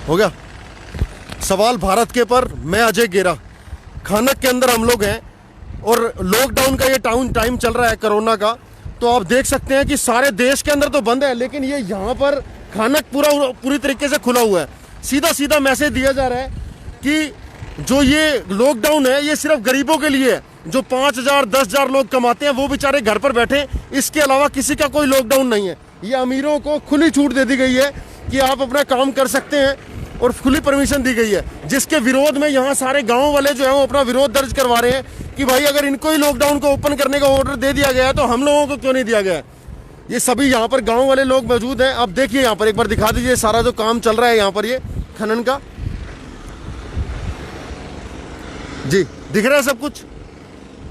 हो गया सवाल भारत के पर। मैं अजय गेरा, खानक के अंदर हम लोग हैं और लॉकडाउन का ये टाइम चल रहा है कोरोना का। तो आप देख सकते हैं कि सारे देश के अंदर तो बंद है, लेकिन ये यहाँ पर खानक पूरी तरीके से खुला हुआ है। सीधा सीधा मैसेज दिया जा रहा है कि जो ये लॉकडाउन है ये सिर्फ गरीबों के लिए है। जो 5,000 10,000 लोग कमाते हैं वो बेचारे घर पर बैठे, इसके अलावा किसी का कोई लॉकडाउन नहीं है। ये अमीरों को खुली छूट दे दी गई है कि आप अपना काम कर सकते हैं और खुली परमिशन दी गई है, जिसके विरोध में यहाँ सारे गांव वाले जो है वो अपना विरोध दर्ज करवा रहे हैं कि भाई अगर इनको ही लॉकडाउन को ओपन करने का ऑर्डर दे दिया गया है तो हम लोगों को क्यों नहीं दिया गया है। ये सभी यहाँ पर गांव वाले लोग मौजूद हैं। आप देखिए यहाँ पर एक बार दिखा दीजिए सारा जो काम चल रहा है यहाँ पर ये खनन का। जी दिख रहा है सब कुछ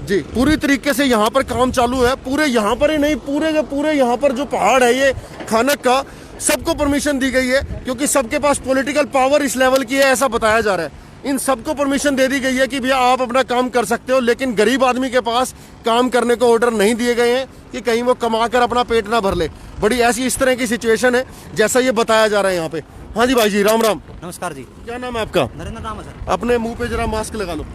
जी, पूरी तरीके से यहाँ पर काम चालू है। पूरे यहाँ पर ही नहीं, पूरे के पूरे यहाँ पर जो पहाड़ है ये खानक का, सबको परमिशन दी गई है क्योंकि सबके पास पॉलिटिकल पावर इस लेवल की है, ऐसा बताया जा रहा है। इन सबको परमिशन दे दी गई है कि भैया आप अपना काम कर सकते हो, लेकिन गरीब आदमी के पास काम करने को ऑर्डर नहीं दिए गए हैं कि कहीं वो कमा कर अपना पेट ना भर ले। बड़ी ऐसी इस तरह की सिचुएशन है जैसा ये बताया जा रहा है यहाँ पे। हाँ जी भाई जी, राम राम। नमस्कार जी। क्या नाम है आपका? नरेंद्र नाम है सर। अपने मुंह पे जरा मास्क लगा लो,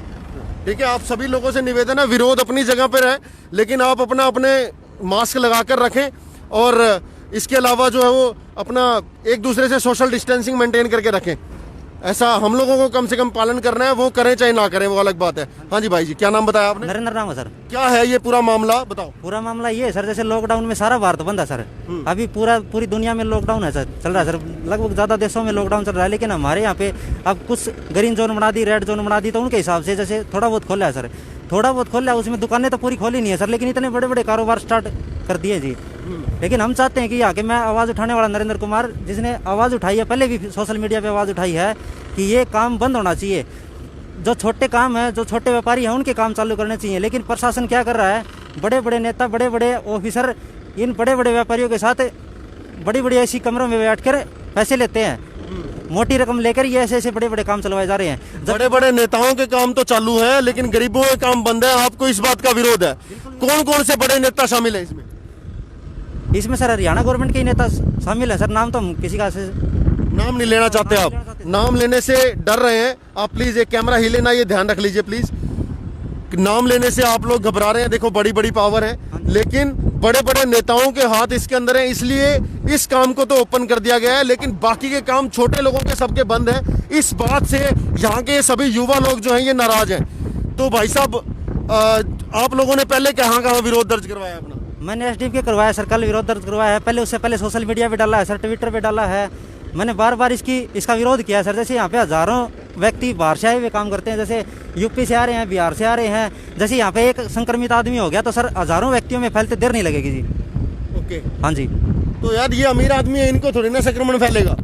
ठीक है। आप सभी लोगों से निवेदन है, विरोध अपनी जगह पर है, लेकिन आप अपने मास्क लगाकर रखें और इसके अलावा जो है वो अपना एक दूसरे से सोशल डिस्टेंसिंग मेंटेन करके रखें। ऐसा हम लोगों को कम से कम पालन करना है, वो करें चाहे ना करें वो अलग बात है। हाँ जी भाई जी, क्या नाम बताया आपने? नरेंद्र नाम है सर। क्या है ये पूरा मामला बताओ। पूरा मामला ये है सर, जैसे लॉकडाउन में सारा भारत बंद है सर। अभी पूरी दुनिया में लॉकडाउन है सर, चल रहा है सर। लगभग ज्यादा देशों में लॉकडाउन चल रहा है, लेकिन हमारे यहाँ पे अब कुछ ग्रीन जोन बना दी, रेड जोन बना दी, तो उनके हिसाब से जैसे थोड़ा बहुत खोला है सर। थोड़ा बहुत खोला है, उसमें दुकानें तो पूरी खोली नहीं है सर, लेकिन इतने बड़े बड़े कारोबार स्टार्ट कर दिए जी। लेकिन हम चाहते हैं कि यहाँ के मैं आवाज़ उठाने वाला नरेंद्र कुमार, जिसने आवाज़ उठाई है, पहले भी सोशल मीडिया पे आवाज़ उठाई है कि ये काम बंद होना चाहिए। जो छोटे काम है, जो छोटे व्यापारी हैं, उनके काम चालू करने चाहिए। लेकिन प्रशासन क्या कर रहा है, बड़े बड़े नेता, बड़े बड़े ऑफिसर इन बड़े बड़े व्यापारियों के साथ बड़ी बड़ी ऐसी कमरों में बैठ कर पैसे लेते हैं, मोटी रकम लेकर ये ऐसे ऐसे बड़े बड़े काम चलवाए जा रहे हैं। बड़े बड़े नेताओं के काम तो चालू है, लेकिन गरीबों के काम बंद है। आपको इस बात का विरोध है? कौन कौन से बड़े नेता शामिल है इसमें? इसमें सर हरियाणा गवर्नमेंट के ही नेता शामिल है सर। नाम तो हम किसी का नाम नहीं लेना चाहते आप? नाम लेने से डर रहे हैं आप? प्लीज एक कैमरा हिले ना, ये ध्यान रख लीजिए प्लीज। नाम लेने से आप लोग घबरा रहे हैं। देखो बड़ी बड़ी पावर है, लेकिन बड़े बड़े नेताओं के हाथ इसके अंदर है, इसलिए इस काम को तो ओपन कर दिया गया है, लेकिन बाकी के काम छोटे लोगों के सबके बंद है। इस बात से यहाँ के सभी युवा लोग जो हैं ये नाराज हैं। तो भाई साहब आप लोगों ने पहले कहाँ कहाँ विरोध दर्ज करवाया अपना? मैंने एसडीएम के करवाया सर, कल विरोध दर्ज करवाया है। पहले उससे पहले सोशल मीडिया पे डाला है सर, ट्विटर पे डाला है। मैंने बार बार इसका विरोध किया सर। जैसे यहाँ पे हजारों व्यक्ति बाहर से आए हुए काम करते हैं, जैसे यूपी से आ रहे हैं, बिहार से आ रहे हैं। जैसे यहाँ पे एक संक्रमित आदमी हो गया तो सर हजारों व्यक्तियों में फैलते देर नहीं लगेगी जी। ओके, हाँ जी। तो यार ये अमीर आदमी है, इनको थोड़ी ना संक्रमण फैलेगा?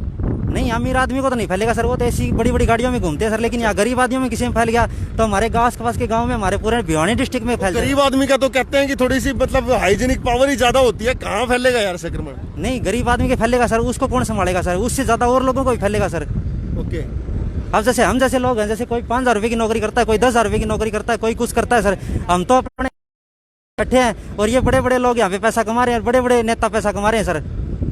नहीं, अमीर आदमी को तो नहीं फैलेगा सर, वो तो ऐसी बड़ी बड़ी गाड़ियों में घूमते हैं सर। लेकिन यहाँ गरीब आदमियों में किसी में फैल गया तो हमारे आस पास के गाँव में, हमारे पूरे भिवानी डिस्ट्रिक्ट में फैल। गरीब आदमी का तो कहते हैं कि थोड़ी सी मतलब हाइजीनिक पावर ही ज्यादा होती है, कहाँ फैलेगा यार संक्रमण? नहीं, गरीब आदमी के फैलेगा सर, उसको कौन संभालेगा सर? उससे ज्यादा और लोगों को भी फैलेगा सर। ओके, अब जैसे हम जैसे लोग हैं, जैसे कोई 5,000 रुपये की नौकरी करता है, कोई 10,000 रुपये की नौकरी करता है, कोई कुछ करता है सर। हम तो अपने बैठे हैं और ये बड़े बड़े लोग यहाँ पे पैसा कमा रहे हैं, बड़े बड़े नेता पैसा कमा रहे हैं सर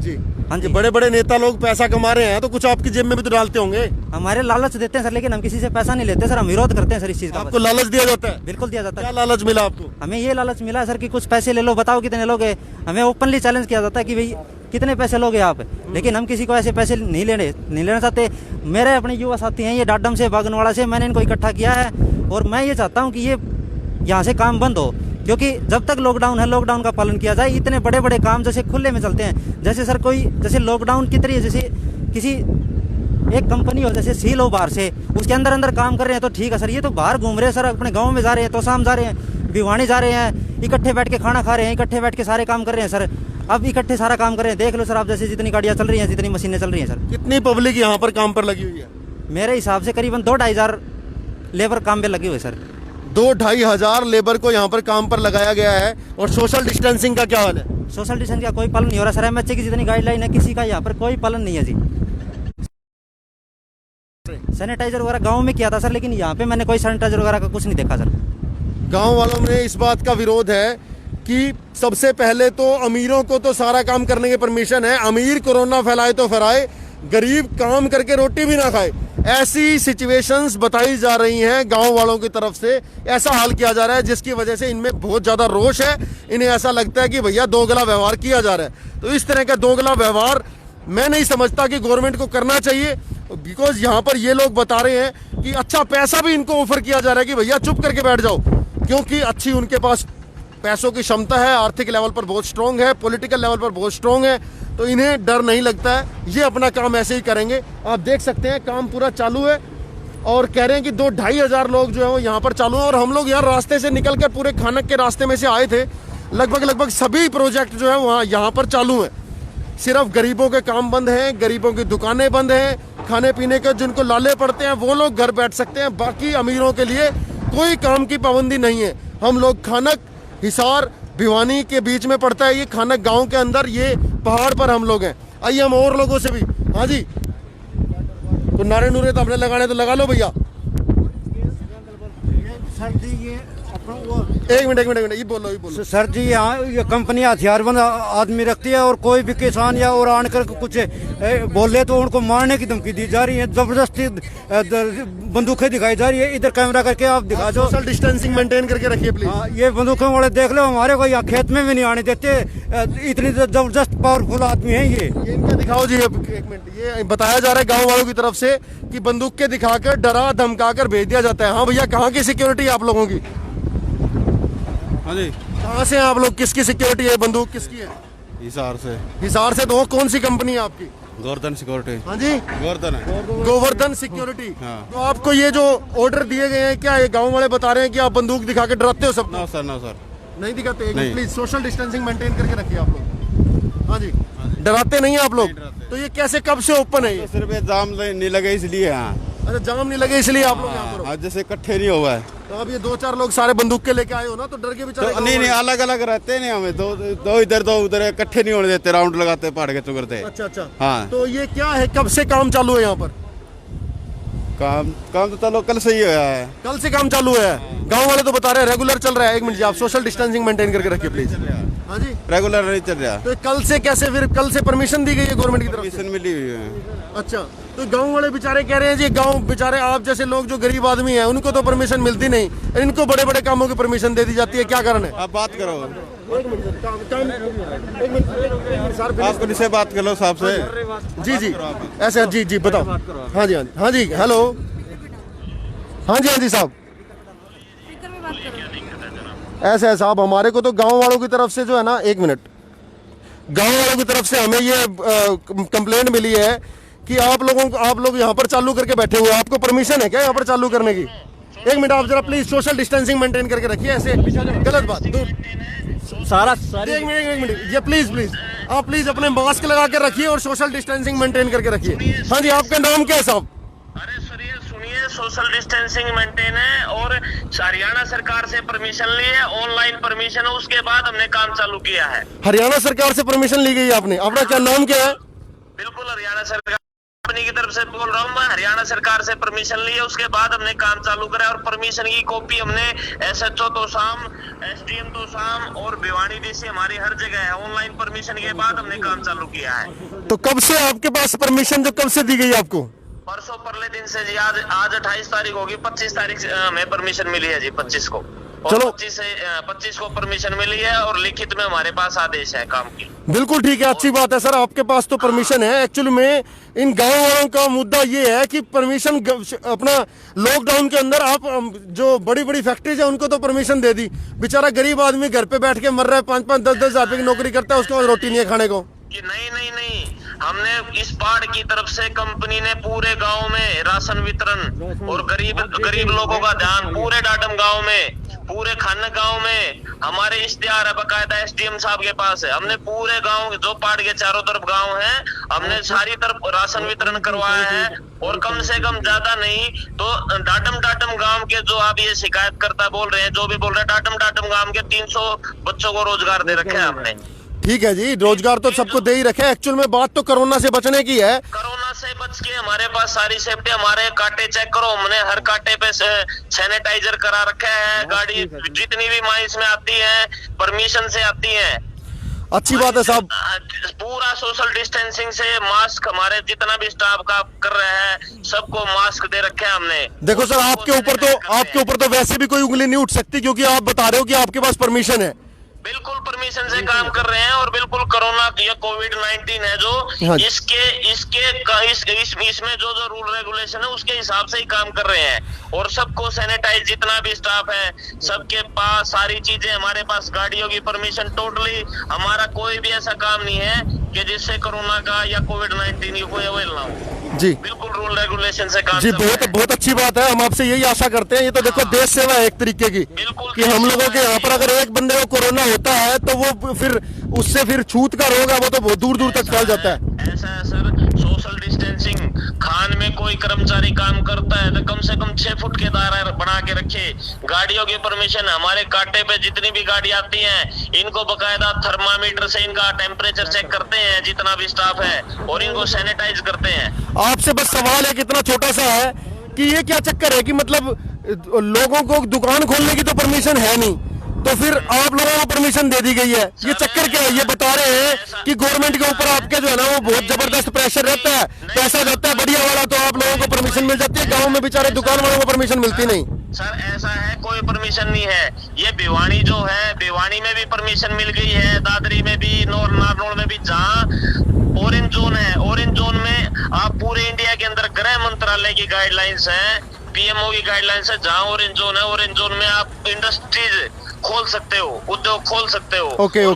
जी। हाँ जी, बड़े बड़े नेता लोग पैसा कमा रहे हैं तो कुछ आपकी जेब में भी तो डालते होंगे? हमारे लालच देते हैं सर, लेकिन हम किसी से पैसा नहीं लेते सर, हम विरोध करते हैं सर इस चीज का। आपको लालच दिया जाता है? बिल्कुल दिया जाता है। क्या लालच मिला आपको? हमें ये लालच मिला सर कि कुछ पैसे ले लो, बताओ कितने लोगे। हमें ओपनली चैलेंज किया जाता है कि भाई कितने पैसे लोगे आप, लेकिन हम किसी को ऐसे पैसे नहीं लेना चाहते। मेरे अपने युवा साथी हैं ये डाडम से, बागनवाड़ा से, मैंने इनको इकट्ठा किया है और मैं ये चाहता हूँ कि ये यहाँ से काम बंद हो, क्योंकि जब तक लॉकडाउन है लॉकडाउन का पालन किया जाए। इतने बड़े बड़े काम जैसे खुले में चलते हैं, जैसे सर कोई जैसे लॉकडाउन की तरह जैसे किसी एक कंपनी हो, जैसे सील हो बाहर से, उसके अंदर अंदर काम कर रहे हैं तो ठीक है सर। ये तो बाहर घूम रहे हैं सर, अपने गाँव में जा रहे हैं, तो शाम जा रहे हैं, भिवानी जा रहे हैं, इकट्ठे बैठ के खाना खा रहे हैं, इकट्ठे बैठ के सारे काम कर रहे हैं सर। अब इकट्ठे सारा काम कर रहे हैं, देख लो सर आप, जैसे जितनी गाड़ियाँ चल रही हैं, जितनी मशीनें चल रही हैं सर। कितनी पब्लिक यहाँ पर काम पर लगी हुई है? मेरे हिसाब से करीबन 2-2.5 हज़ार लेबर काम पे लगे हुए सर। 2-2.5 हजार लेबर को यहाँ पर काम पर लगाया गया है। और सोशल डिस्टेंसिंग का क्या हाल है? सोशल डिस्टेंस का कोई पालन नहीं हो रहा सर। एमएचए की जितनी गाइडलाइन है, किसी का यहाँ पर कोई पालन नहीं है जी। सैनिटाइजर वगैरह गांव में किया था सर, लेकिन यहाँ पे मैंने कोई सैनिटाइजर वगैरह का कुछ नहीं देखा सर। गांव वालों में इस बात का विरोध है कि सबसे पहले तो अमीरों को तो सारा काम करने की परमिशन है, अमीर कोरोना फैलाए तो फैलाए, गरीब काम करके रोटी भी ना खाए। ऐसी सिचुएशंस बताई जा रही हैं गांव वालों की तरफ से, ऐसा हाल किया जा रहा है जिसकी वजह से इनमें बहुत ज़्यादा रोष है। इन्हें ऐसा लगता है कि भैया दोगला व्यवहार किया जा रहा है। तो इस तरह का दोगला व्यवहार मैं नहीं समझता कि गवर्नमेंट को करना चाहिए, बिकॉज यहाँ पर ये लोग बता रहे हैं कि अच्छा पैसा भी इनको ऑफर किया जा रहा है कि भैया चुप करके बैठ जाओ, क्योंकि अच्छी उनके पास पैसों की क्षमता है, आर्थिक लेवल पर बहुत स्ट्रांग है, पॉलिटिकल लेवल पर बहुत स्ट्रांग है, तो इन्हें डर नहीं लगता है। ये अपना काम ऐसे ही करेंगे। आप देख सकते हैं काम पूरा चालू है और कह रहे हैं कि 2-2.5 हज़ार लोग जो है वो यहाँ पर चालू हैं। और हम लोग यहाँ रास्ते से निकल कर पूरे खानक के रास्ते में से आए थे, लगभग सभी प्रोजेक्ट जो है वहाँ यहाँ पर चालू हैं। सिर्फ गरीबों के काम बंद हैं, गरीबों की दुकानें बंद हैं, खाने पीने के जिनको लाले पड़ते हैं वो लोग घर बैठ सकते हैं, बाकी अमीरों के लिए कोई काम की पाबंदी नहीं है। हम लोग खानक, हिसार, भिवानी के बीच में पड़ता है ये खानक गांव के अंदर, ये पहाड़ पर हम लोग हैं। आइए हम और लोगों से भी, हाँ जी, तो नारे नूरे तो अपने लगाने तो लगा लो भैया। एक मिनट ये बोलो। सर जी यहाँ ये कंपनी हथियारबंद आदमी रखती है और कोई भी किसान या और आकर कुछ बोले तो उनको मारने की धमकी दी जा रही है, जबरदस्ती बंदूकें दिखाई जा रही है। इधर कैमरा करके आप दिखा दो। सोशल डिस्टेंसिंग मेंटेन करके रखिए प्लीज। हाँ, ये बंदूकों वाले देख लो, हमारे को यहाँ खेत में भी नहीं आने देते, इतनी जबरदस्त पावरफुल आदमी है ये इनका दिखाओ जी। एक मिनट, ये बताया जा रहा है गाँव वालों की तरफ से कि बंदूक के दिखाकर डरा धमका कर भेज दिया जाता है। हाँ भैया, कहाँ की सिक्योरिटी है आप लोगों की? हाँ जी, कहाँ से हैं आप लोग? किसकी सिक्योरिटी है? बंदूक किसकी है? हिसार से। हिसार से। तो वो कौन सी कंपनी है आपकी? गोवर्धन सिक्योरिटी। हाँ जी, गोवर्धन है। गोवर्धन सिक्योरिटी। हाँ। तो आपको ये जो ऑर्डर दिए गए हैं, क्या ये गांव वाले बता रहे हैं कि आप बंदूक दिखा के डराते हो सब? नो सर नहीं दिखाते। नहीं। प्लीज सोशल डिस्टेंसिंग मेंटेन करके रखिए आप लोग। हाँ जी, डराते नहीं है आप लोग? तो ये कैसे, कब से ओपन है ये? सिर्फ ये जाम नहीं लगे इसलिए। हाँ, अच्छा, जाम नहीं लगे इसलिए आप लोग यहाँ पर हो। आज जैसे इकट्ठे नहीं हुआ है। तो अब ये 2-4 लोग सारे बंदूक के लेके आए हो ना, तो डर के बेचारे तो नहीं अलग अलग रहते नहीं, हमें दो इधर दो उधर इकट्ठे नहीं होने देते, राउंड लगाते पहाड़ के चुगरते। अच्छा। हाँ। तो ये क्या है, कब से काम चालू है यहाँ पर? काम तो चलो कल से ही हुआ है। कल से काम चालू है। गांव वाले तो बता रहे हैं रेगुलर चल रहा है। एक मिनट जी, आप सोशल डिस्टेंसिंग मेंटेन करके रखिए प्लीज। हाँ जी, रेगुलर नहीं चल रहा। तो कल से कैसे, फिर कल से परमिशन दी गई है गवर्नमेंट की तरफ से? परमिशन मिली हुई है। अच्छा, तो गांव वाले बेचारे कह रहे हैं जी, गांव बेचारे आप जैसे लोग जो गरीब आदमी हैं उनको तो परमिशन मिलती नहीं, इनको बड़े बड़े कामों की परमिशन दे दी जाती है, क्या कारण है? आप बात करो, एक मिनट आप किससे बात कर लो साहब से। जी ऐसे जी बताओ। हाँ जी हेलो। हाँ जी साहब, ऐसे है साहब, हमारे को तो गांव वालों की तरफ से जो है ना, एक मिनट, गांव वालों की तरफ से हमें ये कंप्लेंट मिली है कि आप लोग यहाँ पर चालू करके बैठे हुए, आपको परमिशन है क्या यहाँ पर चालू करने की? एक मिनट आप जरा प्लीज सोशल डिस्टेंसिंग मेंटेन करके रखिए, ऐसे गलत बात एक मिनट ये प्लीज आप प्लीज अपने मास्क लगा के रखिए और सोशल डिस्टेंसिंग मेंटेन करके रखिए। हाँ जी, आपका नाम क्या है साहब? अरे सुनिए, सोशल डिस्टेंसिंग मेंटेन है और हरियाणा सरकार से परमिशन ली है, ऑनलाइन परमिशन है, उसके बाद हमने काम चालू किया है। हरियाणा सरकार से परमिशन ली गई है आपने? अपना क्या नाम क्या है? बिल्कुल, हरियाणा सरकार कंपनी की तरफ से बोल रहा हूँ मैं, हरियाणा सरकार से परमिशन ली है, उसके बाद हमने काम चालू करा है। और परमिशन की कॉपी हमने SHO तोशाम, SDM तोशाम और भिवानी डीसी हमारी हर जगह है। ऑनलाइन परमिशन के बाद हमने काम चालू किया है। तो कब से आपके पास परमिशन, जो कब से दी गई आपको? परसों परले दिन से जी, आज 28 तारीख होगी, 25 तारीख हमें परमिशन मिली है जी, 25 को। और चलो 25 को परमिशन मिली है और लिखित में हमारे पास आदेश है काम की। बिल्कुल ठीक है, अच्छी बात है सर, आपके पास तो परमिशन है। एक्चुअली में इन गांव वालों का मुद्दा ये है कि परमिशन अपना लॉकडाउन के अंदर आप जो बड़ी बड़ी फैक्ट्रीज है उनको तो परमिशन दे दी, बेचारा गरीब आदमी घर पे बैठ के मर रहा है, 5-5, 10-10 हजार रुपए की नौकरी करता है, उसके बाद रोटी नहीं है खाने को। कि नहीं, हमने इस पहाड़ की तरफ से कंपनी ने पूरे गांव में राशन वितरण और गरीब लोगों का ध्यान, पूरे डाडम गांव में, पूरे खानक गांव में हमारे इश्तिहार है, बकायदा SDM साहब के पास है। हमने पूरे गांव, जो पहाड़ के चारों तरफ गांव है, हमने सारी तरफ राशन वितरण करवाया है। और कम से कम ज्यादा नहीं तो डाडम गांव के, जो आप ये शिकायत करता बोल रहे हैं, जो भी बोल रहे हैं, डाडम गांव के 300 बच्चों को रोजगार दे रखे है हमने। ठीक है जी, रोजगार तो सबको दे ही रखे है। एक्चुअल में बात तो कोरोना से बचने की है। कोरोना से बच के हमारे पास सारी सेफ्टी, हमारे कांटे चेक करो, हमने हर कांटे पे सैनिटाइजर करा रखे हैं। गाड़ी जितनी भी माइंस में आती है परमिशन से आती है। अच्छी बात है साहब। पूरा सोशल डिस्टेंसिंग से मास्क हमारे जितना भी स्टाफ का कर रहे हैं सबको मास्क दे रखे हैं हमने। देखो सर, आपके ऊपर तो वैसे भी कोई उंगली नहीं उठ सकती, क्योंकि आप बता रहे हो कि आपके पास परमिशन है। बिल्कुल परमिशन से काम कर रहे हैं और बिल्कुल कोरोना या कोविड-19 है जो हाँ। इसमें जो जो रूल रेगुलेशन है उसके हिसाब से ही काम कर रहे हैं। और सबको सैनिटाइज, जितना भी स्टाफ है सबके पास सारी चीजें, हमारे पास गाड़ियों की परमिशन टोटली, हमारा कोई भी ऐसा काम नहीं है कि जिससे कोरोना का या कोविड-19 की कोई अवेल ना हो। जी बिल्कुल रूल रेगुलेशन से काम जी, चल रहा है। बहुत अच्छी बात है। हम आपसे यही आशा करते हैं। ये तो देखो देश सेवा है एक तरीके की, बिल्कुल कि हम लोगों के यहाँ पर अगर एक बंदे को कोरोना होता है तो वो फिर उससे फिर छूत का रोग है, वो तो बहुत दूर दूर तक फैल जाता है। ऐसा है सर, सोशल डिस्टेंसिंग, खान में कोई कर्मचारी काम करता है तो कम से कम 6 फुट के दायरा बना के रखे। गाड़ियों की परमिशन, हमारे कांटे पे जितनी भी गाड़ी आती हैं इनको बकायदा थर्मामीटर से इनका टेम्परेचर चेक करते हैं जितना भी स्टाफ है, और इनको सैनिटाइज करते हैं। आपसे बस सवाल एक इतना छोटा सा है कि ये क्या चक्कर है कि मतलब लोगों को दुकान खोलने की तो परमिशन है नहीं, तो फिर आप लोगों को परमिशन दे दी गई है। ये चक्कर क्या है? ये बता रहे हैं कि गवर्नमेंट के ऊपर आपके जो है ना वो बहुत जबरदस्त प्रेशर रहता है, पैसा जाता है बढ़िया वाला, तो आप लोगों को परमिशन मिल जाती है, गांव में बेचारे दुकान वालों को परमिशन मिलती नहीं। सर ऐसा है, कोई परमिशन नहीं है। ये भिवानी जो है, भिवानी में भी परमिशन मिल गई है, दादरी में भी, नारनौल में भी। जहाँ ऑरेंज जोन है, ऑरेंज जोन में आप पूरे इंडिया के अंदर गृह मंत्रालय की गाइडलाइंस है, पीएमओ की गाइडलाइंस है, जहाँ ऑरेंज जोन है, ऑरेंज जोन में आप इंडस्ट्रीज खोल सकते हो, उद्योग खोल सकते हो। ओके।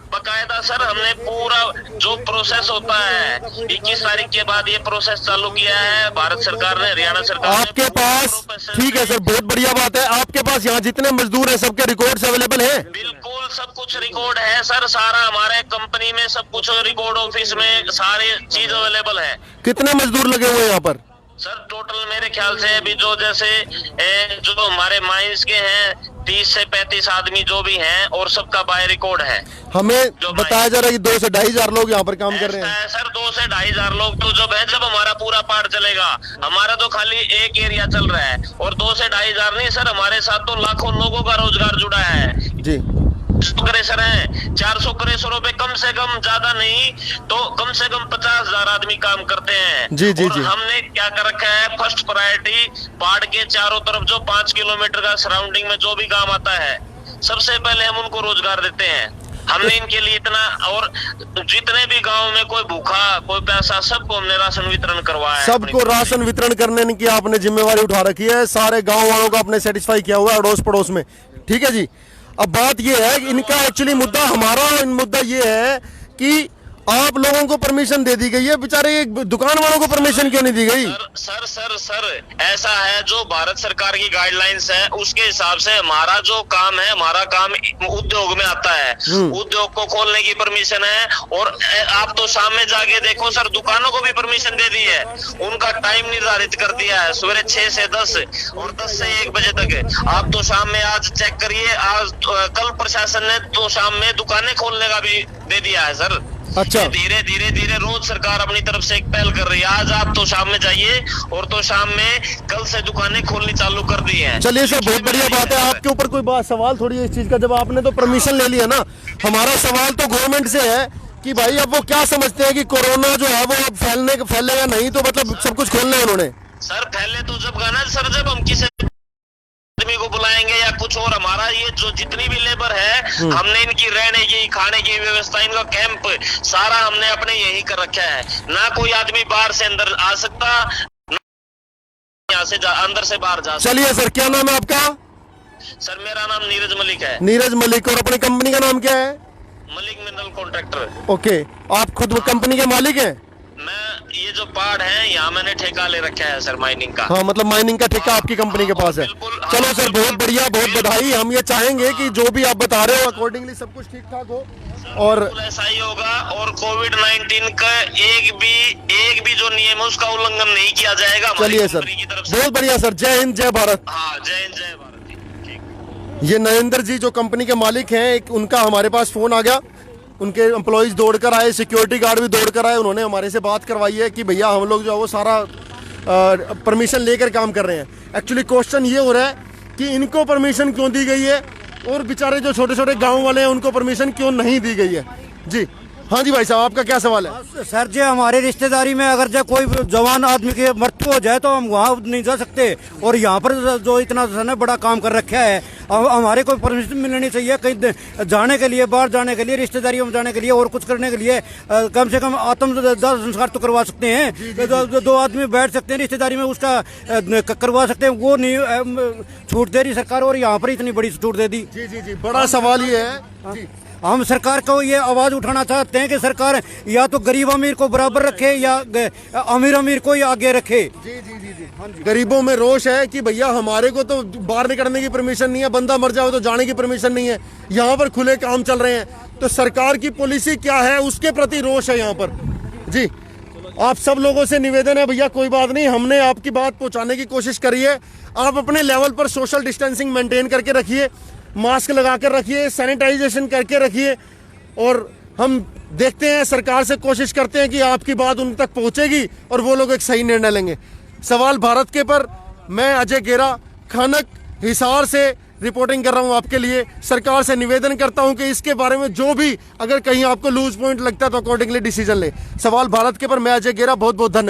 बकायदा सर हमने पूरा जो प्रोसेस होता है 21 तारीख के बाद ये प्रोसेस चालू किया है भारत सरकार ने, हरियाणा सरकार ने। आपके पास, ठीक है सर, बहुत बढ़िया बात है, आपके पास यहाँ जितने मजदूर हैं सबके रिकॉर्ड्स अवेलेबल हैं? बिल्कुल सब कुछ रिकॉर्ड है सर, सारा हमारे कंपनी में सब कुछ रिकॉर्ड, ऑफिस में सारी चीज अवेलेबल है। कितने मजदूर लगे हुए हैं यहाँ पर? सर टोटल मेरे ख्याल से अभी जो जैसे जो हमारे माइंस के हैं 30 से 35 आदमी जो भी हैं, और सबका बाय रिकॉर्ड है। हमें बताया जा रहा है कि 2 से 2,500 लोग यहाँ पर काम कर रहे हैं। सर 2 से 2,500 लोग तो जब है, जब हमारा पूरा पार्ट चलेगा। हमारा तो खाली एक एरिया चल रहा है, और 2 से 2,500 नहीं सर, हमारे साथ तो लाखों लोगों का रोजगार जुड़ा है जी। क्रेशर है, 400 क्रेशरों पे कम से कम, ज्यादा नहीं तो कम से कम 50,000 आदमी काम करते हैं। जी जी और जी। हमने क्या कर रखा है, फर्स्ट प्रायोरिटी पहाड़ के चारों तरफ जो 5 किलोमीटर का सराउंडिंग में जो भी काम आता है सबसे पहले हम उनको रोजगार देते हैं। हमने इनके लिए इतना, और जितने भी गांव में कोई भूखा, कोई पैसा, सबको हमने राशन वितरण करवाया है। सबको राशन वितरण करने की आपने जिम्मेवारी उठा रखी है, सारे गांव वालों को आपने सेटिस्फाई किया हुआ है अड़ोस पड़ोस में। ठीक है जी। अब बात ये है कि इनका एक्चुअली मुद्दा, हमारा मुद्दा ये है कि आप लोगों को परमिशन दे दी गई है, बेचारे दुकान वालों को परमिशन क्यों नहीं दी गई? सर ऐसा है, जो भारत सरकार की गाइडलाइंस है उसके हिसाब से हमारा जो काम है, हमारा काम उद्योग में आता है। उद्योग को खोलने की परमिशन है, और आप तो शाम में जाके देखो सर, दुकानों को भी परमिशन दे दी है। उनका टाइम निर्धारित कर दिया है, सवेरे 6 से 10 और 10 से 1 बजे तक। आप तो शाम में आज चेक करिए, आज कल प्रशासन ने तो शाम में दुकानें खोलने का भी दे दिया है सर। अच्छा। धीरे रोज सरकार अपनी तरफ से एक पहल कर रही है। आज आप तो शाम में जाइए, और तो शाम में कल से दुकानें खोलनी चालू कर दी हैं। चलिए सर, बहुत बढ़िया बात है। आपके ऊपर कोई बात, सवाल थोड़ी है इस चीज का, जब आपने तो परमिशन ले लिया ना, हमारा सवाल तो गवर्नमेंट से है कि भाई अब वो क्या समझते हैं कि कोरोना जो है वो अब फैलेगा नहीं, तो मतलब सब कुछ खोलना है उन्होंने। सर पहले तो जब गाना सर, जब हम किसी आदमी को बुलाएंगे या कुछ और, हमारा ये जो जितनी भी लेबर है, हमने इनकी रहने की, खाने की व्यवस्था, इनका कैंप सारा हमने अपने यही कर रखा है। ना कोई आदमी बाहर से अंदर आ सकता, यहाँ से अंदर से बाहर जा सकता। चलिए सर, क्या नाम है आपका? सर मेरा नाम नीरज मलिक है। नीरज मलिक। और अपनी कंपनी का नाम क्या है? Malik mineral contractor. ओके, आप खुद कंपनी के मालिक हैं? मैं ये जो पहाड़ है यहाँ मैंने ठेका ले रखा है सर, माइनिंग का। हाँ, मतलब माइनिंग का ठेका आपकी कंपनी के पास है। चलो सर, बहुत बढ़िया, बहुत बधाई। हम ये चाहेंगे कि जो भी आप बता रहे हो अकॉर्डिंगली सब कुछ ठीक ठाक हो, और ऐसा ही होगा। और कोविड-19 का एक भी जो नियम है उसका उल्लंघन नहीं किया जाएगा। चलिए सर, बहुत बढ़िया सर। जय हिंद, जय भारत। हाँ, जय हिंद, जय भारत जी। ठीक। ये नरेंद्र जी जो कंपनी के मालिक हैं, उनका हमारे पास फोन आ गया। उनके एम्प्लॉइज दौड़कर आए, सिक्योरिटी गार्ड भी दौड़कर आए, उन्होंने हमारे से बात करवाई है कि भैया हम लोग जो है वो सारा परमिशन लेकर काम कर रहे हैं। एक्चुअली क्वेश्चन ये हो रहा है कि इनको परमिशन क्यों दी गई है, और बेचारे जो छोटे छोटे गांव वाले हैं उनको परमिशन क्यों नहीं दी गई है? जी हाँ जी भाई साहब, आपका क्या सवाल है? सर जी, हमारे रिश्तेदारी में अगर जो कोई जवान आदमी की मृत्यु हो जाए तो हम वहाँ नहीं जा सकते, और यहाँ पर जो इतना ने बड़ा काम कर रखा है, हमारे को परमिशन मिलनी चाहिए कहीं जाने के लिए, बाहर जाने के लिए, रिश्तेदारियों में जाने के लिए और कुछ करने के लिए। कम से कम आत्म दाह संस्कार तो करवा सकते हैं, दो आदमी बैठ सकते हैं रिश्तेदारी में, उसका करवा सकते हैं, वो नहीं छूट दे रही सरकार, और यहाँ पर इतनी बड़ी छूट दे दी। जी जी जी, बड़ा सवाल ये है जी। हम सरकार को ये आवाज उठाना चाहते हैं कि सरकार या तो गरीब अमीर को बराबर रखे या अमीर को ही आगे रखे। जी जी जी जी, हाँ जी। गरीबों में रोष है कि भैया हमारे को तो बाहर निकलने की परमिशन नहीं है, बंदा मर जाओ तो जाने की परमिशन नहीं है, यहाँ पर खुले काम चल रहे हैं, तो सरकार की पॉलिसी क्या है उसके प्रति रोष है यहाँ पर। जी, आप सब लोगों से निवेदन है भैया, कोई बात नहीं, हमने आपकी बात पहुंचाने की कोशिश करी है, आप अपने लेवल पर सोशल डिस्टेंसिंग मेंटेन करके रखिए, मास्क लगा कर रखिए, सैनिटाइजेशन करके रखिए, और हम देखते हैं, सरकार से कोशिश करते हैं कि आपकी बात उन तक पहुंचेगी और वो लोग एक सही निर्णय लेंगे। सवाल भारत के पर मैं अजय गेरा, खानक, हिसार से रिपोर्टिंग कर रहा हूं आपके लिए। सरकार से निवेदन करता हूं कि इसके बारे में जो भी अगर कहीं आपको लूज पॉइंट लगता है तो अकॉर्डिंगली डिसीजन ले। सवाल भारत के पर मैं अजय गेरा, बहुत बहुत धन्यवाद।